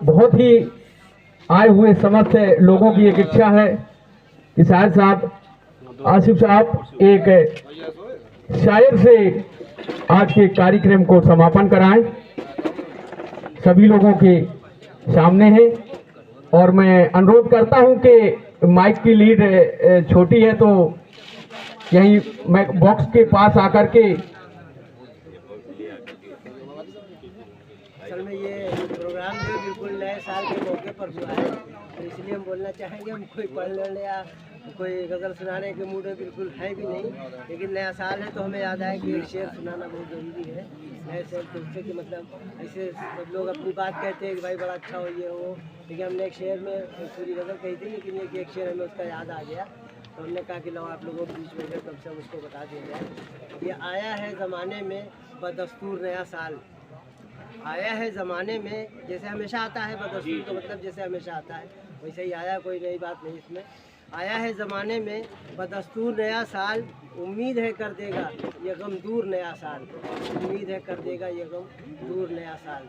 बहुत ही आए हुए समस्त लोगों की एक इच्छा है कि शायर साहब, आसिफ साहब एक शायर से आज के कार्यक्रम को समापन कराएं। सभी लोगों के सामने है और मैं अनुरोध करता हूं कि माइक की लीड छोटी है तो यहीं मैं बॉक्स के पास आकर के। असल में ये प्रोग्राम जो बिल्कुल नए साल के मौके पर हुआ है, तो इसलिए हम बोलना चाहेंगे, हम कोई पढ़ने या कोई गज़ल सुनाने के मूड में बिल्कुल है भी नहीं, लेकिन नया साल है तो हमें याद आया कि एक शेर सुनाना बहुत ज़रूरी है। नए शेर तो उससे कि मतलब ऐसे सब लोग अपनी बात कहते हैं कि भाई बड़ा अच्छा हो ये हो, लेकिन हमने एक शेर में पूरी गज़ल कही थी, लेकिन एक शेर हमें उसका याद आ गया, तो हमने कहा कि लो आप लोगों के बीच में कम से कम उसको बता दिया जाए। ये आया है ज़माने में बदस्तूर नया साल, आया है ज़माने में, जैसे हमेशा आता है बदस्तूर का मतलब जैसे हमेशा आता है वैसे ही आया, कोई नई बात नहीं इसमें। आया है ज़माने में बदस्तूर नया साल, उम्मीद है कर देगा ये गम दूर नया साल, उम्मीद है कर देगा ये गम दूर नया साल।